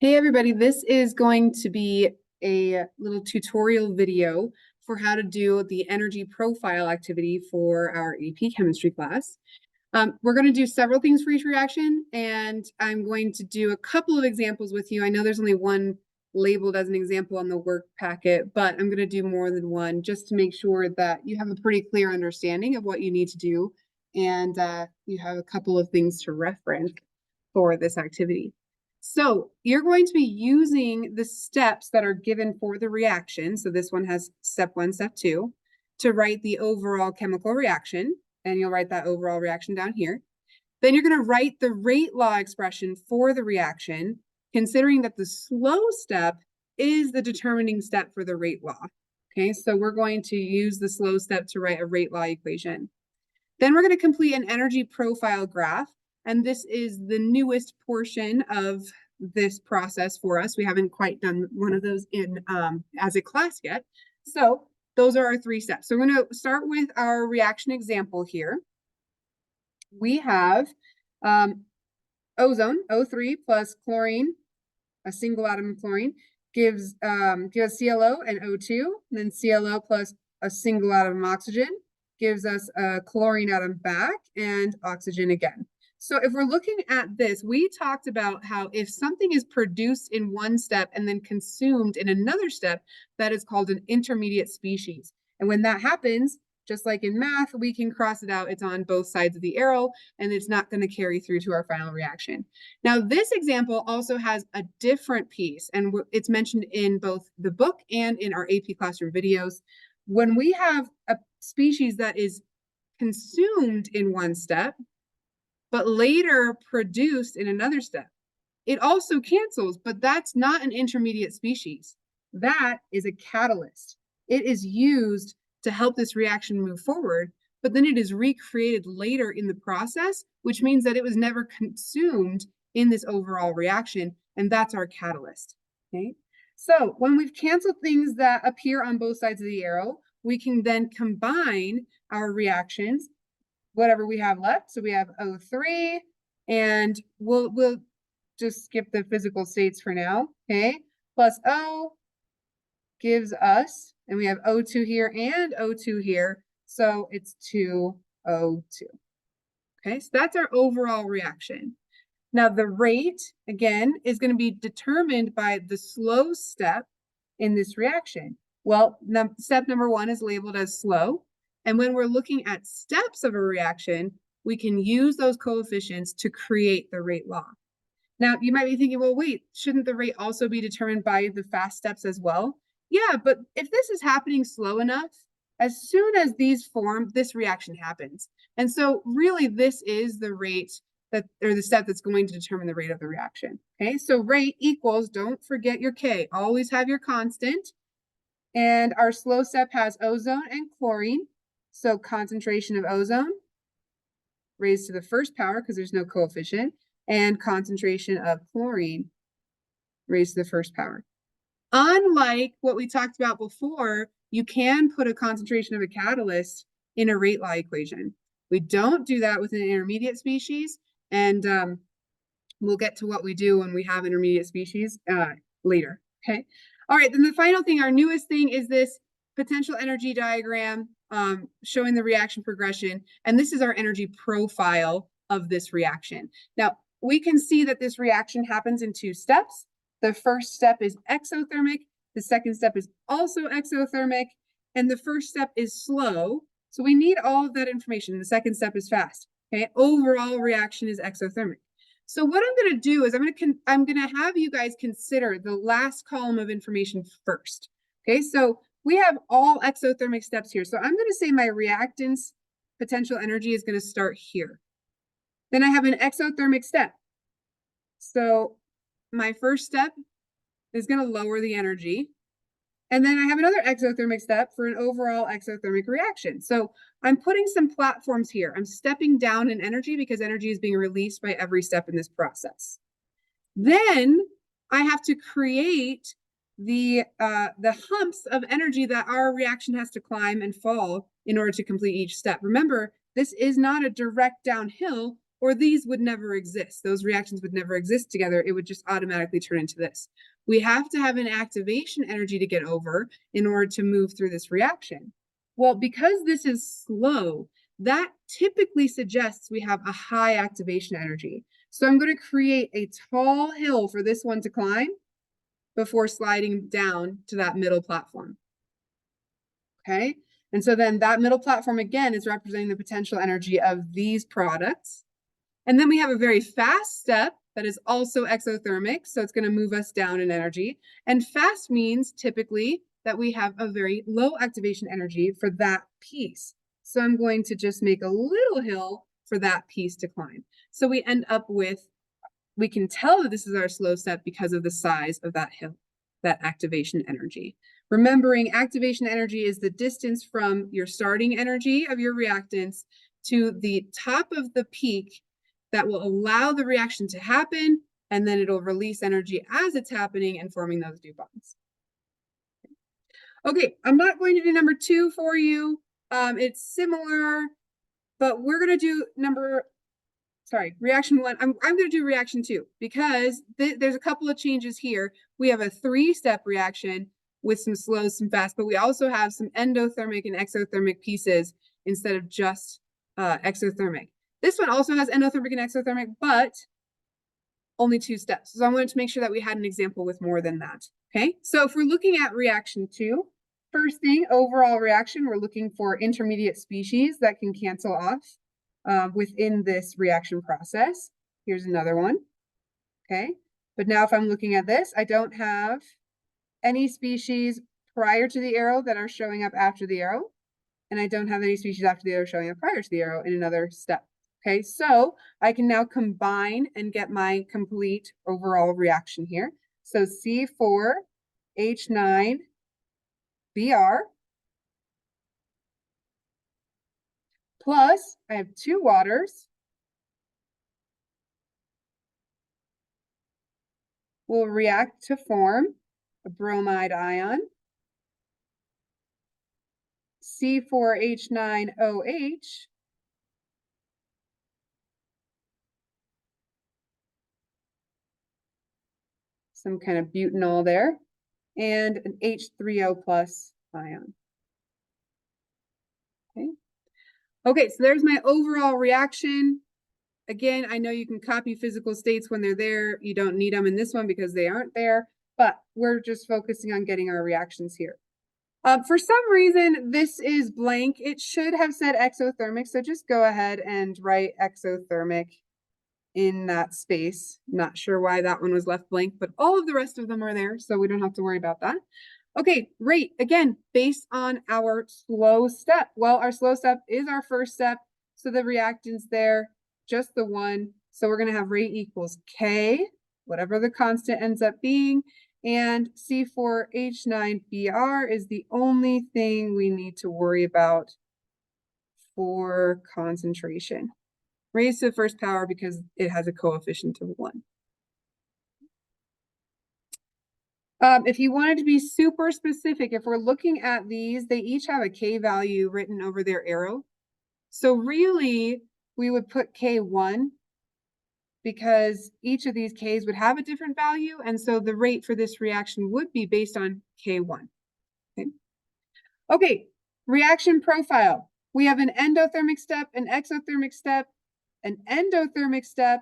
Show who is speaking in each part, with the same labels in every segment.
Speaker 1: Hey everybody, this is going to be a little tutorial video for how to do the energy profile activity for our AP chemistry class. We're going to do several things for each reaction, and I'm going to do a couple of examples with you. I know there's only one labeled as an example on the work packet, but I'm going to do more than one just to make sure that you have a pretty clear understanding of what you need to do, and you have a couple of things to reference for this activity. So you're going to be using the steps that are given for the reaction. So this one has step 1, step 2, to write the overall chemical reaction. And you'll write that overall reaction down here. Then you're going to write the rate law expression for the reaction, considering that the slow step is the determining step for the rate law. Okay, so we're going to use the slow step to write a rate law equation. Then we're going to complete an energy profile graph. And this is the newest portion of this process for us. We haven't quite done one of those in as a class yet. So those are our 3 steps. So we're going to start with our reaction example here. We have ozone, O3 plus chlorine, a single atom of chlorine, gives ClO and O2, and then ClO plus a single atom of oxygen gives us a chlorine atom back and oxygen again. So if we're looking at this, we talked about how if something is produced in one step and then consumed in another step, that is called an intermediate species. And when that happens, just like in math, we can cross it out. It's on both sides of the arrow, and it's not going to carry through to our final reaction. Now, this example also has a different piece, and it's mentioned in both the book and in our AP Classroom videos. When we have a species that is consumed in one step, but later produced in another step, it also cancels, but that's not an intermediate species. That is a catalyst. It is used to help this reaction move forward, but then it is recreated later in the process, which means that it was never consumed in this overall reaction, and that's our catalyst. Okay. So when we've canceled things that appear on both sides of the arrow, we can then combine our reactions, whatever we have left. So we have O3, and we'll just skip the physical states for now. Okay. Plus O gives us, and we have O2 here and O2 here, so it's 2O2. Okay, so that's our overall reaction. Now the rate, again, is going to be determined by the slow step in this reaction. Well, step number 1 is labeled as slow. And when we're looking at steps of a reaction, we can use those coefficients to create the rate law. Now, you might be thinking, well, wait, shouldn't the rate also be determined by the fast steps as well? Yeah, but if this is happening slow enough, as soon as these form, this reaction happens. And so really this is the rate that, or the step that's going to determine the rate of the reaction. Okay, so rate equals, don't forget your K, always have your constant. And our slow step has ozone and chlorine. So concentration of ozone raised to the first power because there's no coefficient, and concentration of chlorine raised to the first power. Unlike what we talked about before, you can put a concentration of a catalyst in a rate law equation. We don't do that with an intermediate species, and we'll get to what we do when we have intermediate species later, okay? All right, then the final thing, our newest thing, is this potential energy diagram showing the reaction progression, and this is our energy profile of this reaction. Now, we can see that this reaction happens in 2 steps. The first step is exothermic, the second step is also exothermic, and the first step is slow. So we need all of that information. The second step is fast. Okay, overall reaction is exothermic. So what I'm going to do is I'm going to have you guys consider the last column of information first. Okay, so we have all exothermic steps here. So I'm going to say my reactant's potential energy is going to start here. Then I have an exothermic step. So my first step is going to lower the energy. And then I have another exothermic step for an overall exothermic reaction. So I'm putting some platforms here. I'm stepping down in energy because energy is being released by every step in this process. Then I have to create the humps of energy that our reaction has to climb and fall in order to complete each step. Remember, this is not a direct downhill. or these would never exist. Those reactions would never exist together. It would just automatically turn into this. We have to have an activation energy to get over in order to move through this reaction. Well, because this is slow, that typically suggests we have a high activation energy. So I'm going to create a tall hill for this one to climb before sliding down to that middle platform. Okay, and so then that middle platform again is representing the potential energy of these products. And then we have a very fast step that is also exothermic, so it's going to move us down in energy. And fast means typically that we have a very low activation energy for that piece. So I'm going to just make a little hill for that piece to climb. So we end up with, we can tell that this is our slow step because of the size of that hill, that activation energy. Remembering activation energy is the distance from your starting energy of your reactants to the top of the peak that will allow the reaction to happen, and then it'll release energy as it's happening and forming those new bonds. Okay, I'm not going to do number 2 for you. It's similar, but we're going to do reaction 1. I'm going to do reaction 2 because there's a couple of changes here. We have a 3-step reaction with some slow, some fast, but we also have some endothermic and exothermic pieces instead of just exothermic. This one also has endothermic and exothermic, but only 2 steps. So I wanted to make sure that we had an example with more than that. Okay, so if we're looking at reaction 2, first thing, overall reaction, we're looking for intermediate species that can cancel off within this reaction process. Here's another one. Okay, but now if I'm looking at this, I don't have any species prior to the arrow that are showing up after the arrow, and I don't have any species after the arrow showing up prior to the arrow in another step. Okay, so I can now combine and get my complete overall reaction here. So C4H9Br plus I have 2 waters will react to form a bromide ion, C4H9OH, some kind of butanol there, and an H3O plus ion. Okay. Okay, so there's my overall reaction. Again, I know you can copy physical states when they're there. You don't need them in this one because they aren't there, but we're just focusing on getting our reactions here. For some reason, this is blank. It should have said exothermic, so just go ahead and write exothermic in that space. Not sure why that one was left blank, but all of the rest of them are there, so we don't have to worry about that. Okay, rate, again, based on our slow step. Well, our slow step is our first step, so the reactant's there, just the one. So we're going to have rate equals K, whatever the constant ends up being, and C4H9Br is the only thing we need to worry about for concentration. Raised to the first power because it has a coefficient of 1. If you wanted to be super specific, if we're looking at these, they each have a K value written over their arrow. So really, we would put K1 because each of these Ks would have a different value. And so the rate for this reaction would be based on K1. Okay, reaction profile. We have an endothermic step, an exothermic step, an endothermic step,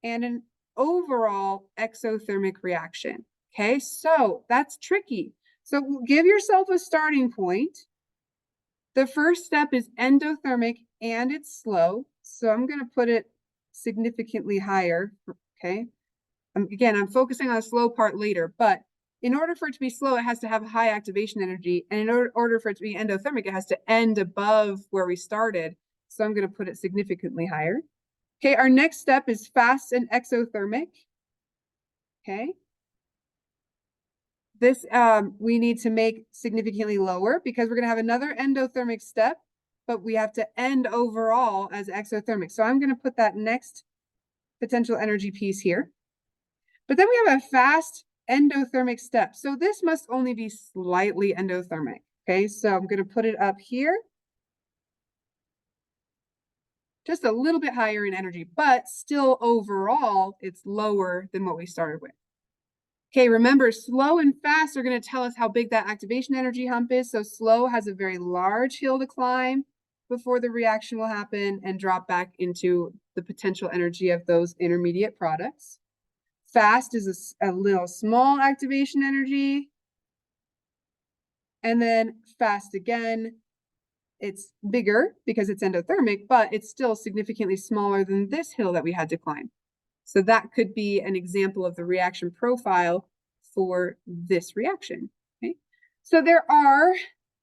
Speaker 1: and an overall exothermic reaction. Okay, so that's tricky. So give yourself a starting point. The first step is endothermic and it's slow. So I'm going to put it significantly higher. Okay, again, I'm focusing on the slow part later, but in order for it to be slow, it has to have high activation energy. And in order for it to be endothermic, it has to end above where we started. So I'm going to put it significantly higher. Okay, our next step is fast and exothermic. Okay. This we need to make significantly lower because we're going to have another endothermic step, but we have to end overall as exothermic. So I'm going to put that next potential energy piece here. But then we have a fast endothermic step. So this must only be slightly endothermic. Okay, so I'm going to put it up here. just a little bit higher in energy, but still overall, it's lower than what we started with. Okay, remember, slow and fast are going to tell us how big that activation energy hump is. So slow has a very large hill to climb before the reaction will happen and drop back into the potential energy of those intermediate products. Fast is a little small activation energy. And then fast again, it's bigger because it's endothermic, but it's still significantly smaller than this hill that we had to climb. So that could be an example of the reaction profile for this reaction. Okay, so there are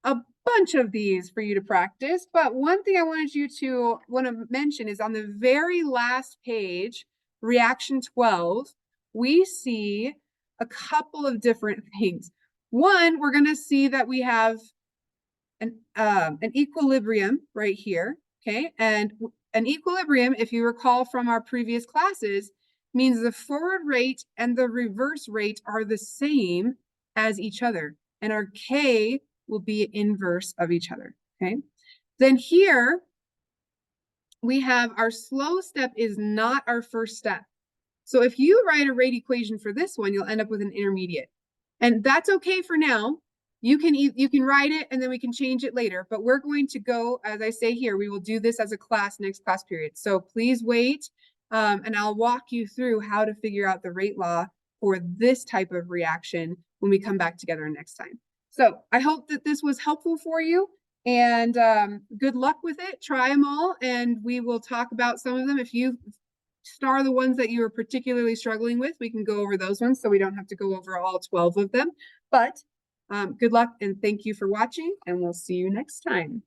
Speaker 1: a bunch of these for you to practice, but one thing I wanted you to want to mention is on the very last page, reaction 12, we see a couple of different things. One, we're going to see that we have an equilibrium right here, okay? And an equilibrium, if you recall from our previous classes, means the forward rate and the reverse rate are the same as each other, and our K will be inverse of each other, okay? Then here, we have our slow step is not our first step. So if you write a rate equation for this one, you'll end up with an intermediate. And that's okay for now. You can write it and then we can change it later, but we're going to go, as I say here, we will do this as a class next class period. So please wait, and I'll walk you through how to figure out the rate law for this type of reaction when we come back together next time. So I hope that this was helpful for you, and good luck with it. Try them all, and we will talk about some of them. If you star the ones that you are particularly struggling with, we can go over those ones so we don't have to go over all 12 of them. But good luck and thank you for watching, and we'll see you next time.